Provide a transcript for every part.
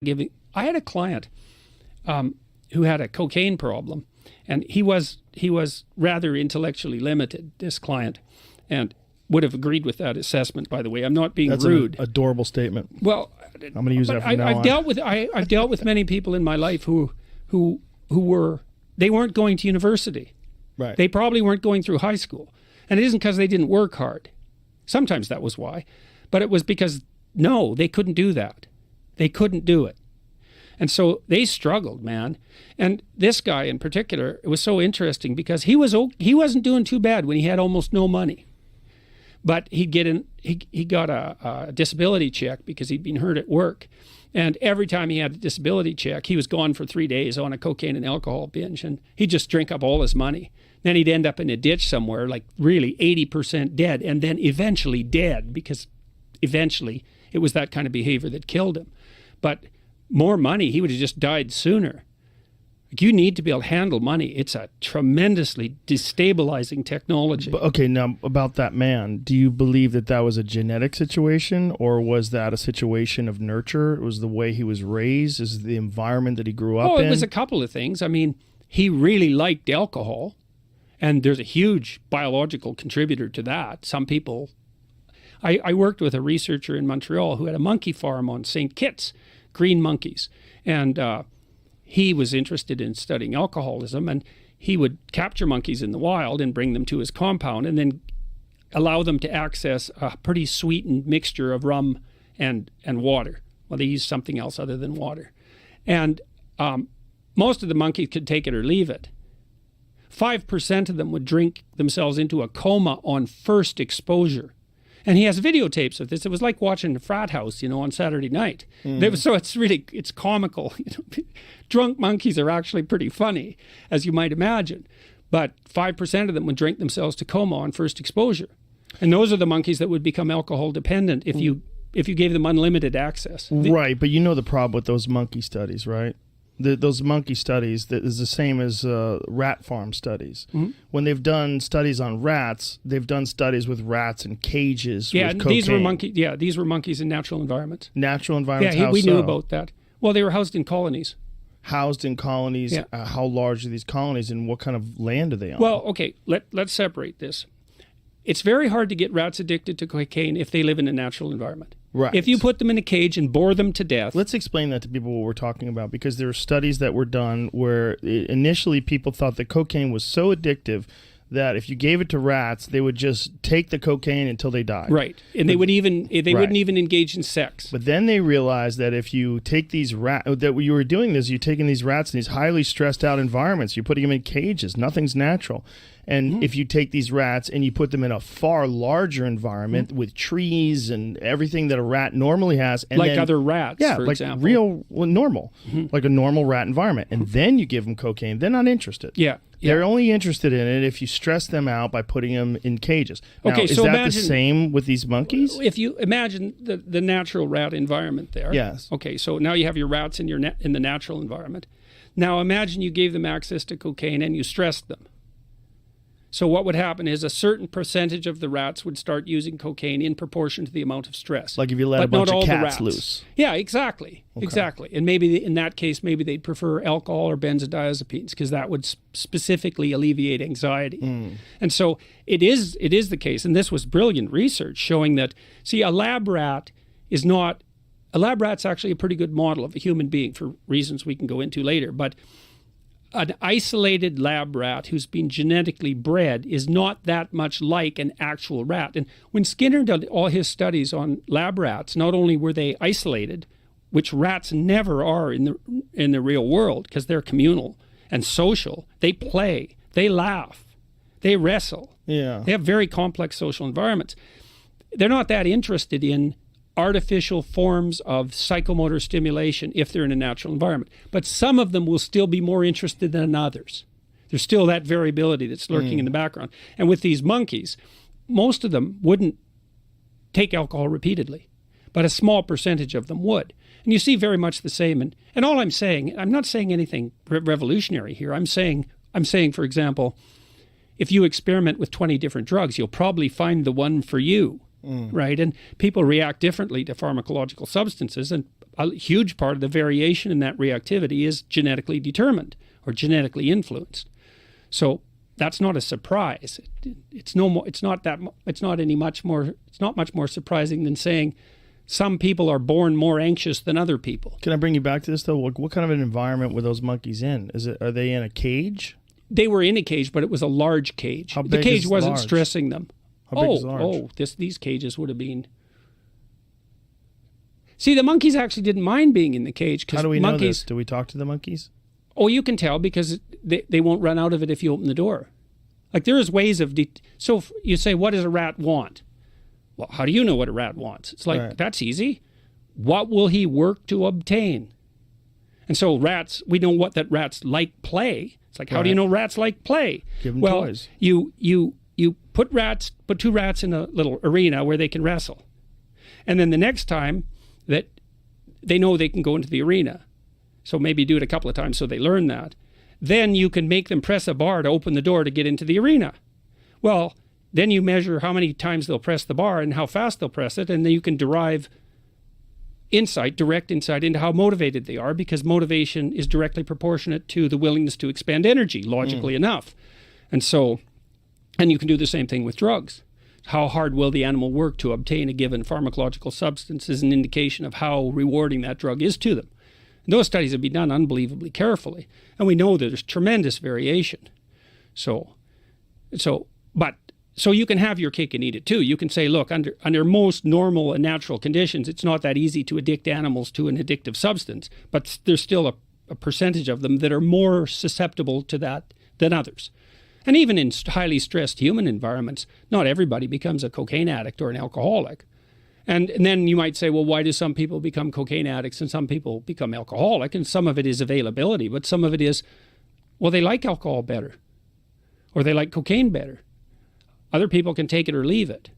I had a client who had a cocaine problem, and he was rather intellectually limited, this client, and would have agreed with that assessment, by the way. I'm not being rude. That's an adorable statement. Well, I'm going to use that from now on. I've dealt with many people in my life who weren't going to university. Right. They probably weren't going through high school. And it isn't because they didn't work hard. Sometimes that was why. But it was because, no, they couldn't do that. They couldn't do it. And so they struggled, man. And this guy in particular, it was so interesting because he wasn't doing too bad when he had almost no money. But he got a disability check because he'd been hurt at work. And every time he had a disability check, he was gone for 3 days on a cocaine and alcohol binge, and he'd just drink up all his money. Then he'd end up in a ditch somewhere, like really 80% dead, and then eventually dead, because eventually it was that kind of behavior that killed him. But more money, he would have just died sooner. You need to be able to handle money. It's a tremendously destabilizing technology. But, okay, now about that man, do you believe that was a genetic situation, or was that a situation of nurture? It was the way he was raised? Is it the environment that he grew up in? Oh, it was a couple of things. I mean, he really liked alcohol, and there's a huge biological contributor to that. Some people... I worked with a researcher in Montreal who had a monkey farm on St. Kitts, green monkeys, and... he was interested in studying alcoholism, and he would capture monkeys in the wild and bring them to his compound and then allow them to access a pretty sweetened mixture of rum and water. Well, they used something else other than water. And most of the monkeys could take it or leave it. 5% of them would drink themselves into a coma on first exposure. And he has videotapes of this. It was like watching a frat house, on Saturday night. So it's comical. Drunk monkeys are actually pretty funny, as you might imagine. But 5% of them would drink themselves to coma on first exposure. And those are the monkeys that would become alcohol dependent if you gave them unlimited access. Right, but you know the problem with those monkey studies, right? Those monkey studies that is the same as rat farm studies. Mm-hmm. When they've done studies on rats, they've done studies with rats in cages with cocaine. These were monkeys in natural environments. Natural environments. Yeah, we knew about that. Well, they were housed in colonies. Housed in colonies. Yeah. How large are these colonies, and what kind of land are they on? Well, okay, let's separate this. It's very hard to get rats addicted to cocaine if they live in a natural environment. Right. If you put them in a cage and bore them to death. Let's explain that to people what we're talking about, because there are studies that were done where initially people thought that cocaine was so addictive that if you gave it to rats, they would just take the cocaine until they died. Right. And they wouldn't even engage in sex. But then they realized that if you take these rats, that you were doing this, you're taking these rats in these highly stressed out environments, you're putting them in cages, nothing's natural. And if you take these rats and you put them in a far larger environment with trees and everything that a rat normally has. And like other rats, for example. Normal, like a normal rat environment. And then you give them cocaine, they're not interested. Yeah. They're only interested in it if you stress them out by putting them in cages. Now, okay, is so that the same with these monkeys? If you imagine the natural rat environment there. Yes. Okay, so now you have your rats in the natural environment. Now imagine you gave them access to cocaine and you stressed them. So what would happen is a certain percentage of the rats would start using cocaine in proportion to the amount of stress. Like if you let a bunch of cats loose. Yeah, exactly. Okay. Exactly. And maybe in that case, maybe they'd prefer alcohol or benzodiazepines because that would specifically alleviate anxiety. And so it is the case, and this was brilliant research showing that, see, a lab rat's actually a pretty good model of a human being for reasons we can go into later, but an isolated lab rat who's been genetically bred is not that much like an actual rat. And when Skinner did all his studies on lab rats, not only were they isolated, which rats never are in the real world because they're communal and social, they play, they laugh, they wrestle. Yeah. They have very complex social environments. They're not that interested in artificial forms of psychomotor stimulation if they're in a natural environment. But some of them will still be more interested than others. There's still that variability that's lurking in the background. And with these monkeys, most of them wouldn't take alcohol repeatedly, but a small percentage of them would. And you see very much the same. And all I'm saying, I'm not saying anything revolutionary here. I'm saying, for example, if you experiment with 20 different drugs, you'll probably find the one for you. Right? And people react differently to pharmacological substances, and a huge part of the variation in that reactivity is genetically determined or genetically influenced. So that's not a surprise. It's not much more surprising than saying some people are born more anxious than other people. Can I bring you back to this though? What kind of an environment were those monkeys in? Are they in a cage? They were in a cage, but it was a large cage. How big the cage is wasn't large? stressing them. How big is large? These cages would have been. See, the monkeys actually didn't mind being in the cage because How do we know this? Do we talk to the monkeys? Oh, you can tell because they won't run out of it if you open the door. Like there is ways of so you say, what does a rat want? Well, how do you know what a rat wants? It's like, That's easy. What will he work to obtain? And so rats, we know that rats like play. It's like, how do you know rats like play? Give them toys. You put two rats in a little arena where they can wrestle. And then the next time that they know they can go into the arena, so maybe do it a couple of times so they learn that, then you can make them press a bar to open the door to get into the arena. Well, then you measure how many times they'll press the bar and how fast they'll press it, and then you can derive direct insight into how motivated they are, because motivation is directly proportionate to the willingness to expend energy, logically enough. And you can do the same thing with drugs. How hard will the animal work to obtain a given pharmacological substance is an indication of how rewarding that drug is to them. And those studies have been done unbelievably carefully, and we know that there's tremendous variation. So you can have your cake and eat it too. You can say, look, under most normal and natural conditions, it's not that easy to addict animals to an addictive substance, but there's still a percentage of them that are more susceptible to that than others. And even in highly stressed human environments, not everybody becomes a cocaine addict or an alcoholic. And then you might say, well, why do some people become cocaine addicts and some people become alcoholic? And some of it is availability, but some of it is, well, they like alcohol better, or they like cocaine better. Other people can take it or leave it.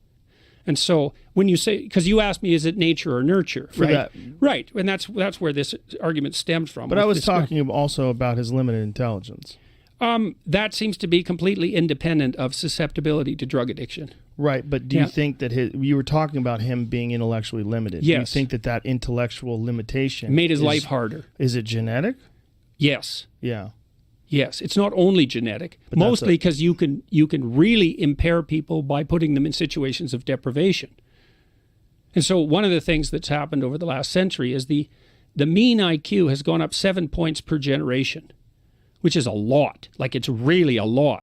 And so when you say, because you asked me, is it nature or nurture? Right. Right. And that's where this argument stems from. But I was talking also about his limited intelligence. That seems to be completely independent of susceptibility to drug addiction. Right. But do you think that you were talking about him being intellectually limited? Yes. Do you think that intellectual limitation made his life harder? Is it genetic? Yes. Yeah. Yes, it's not only genetic, but mostly because you can really impair people by putting them in situations of deprivation. And so one of the things that's happened over the last century is the mean IQ has gone up 7 points per generation, which is a lot. Like, it's really a lot.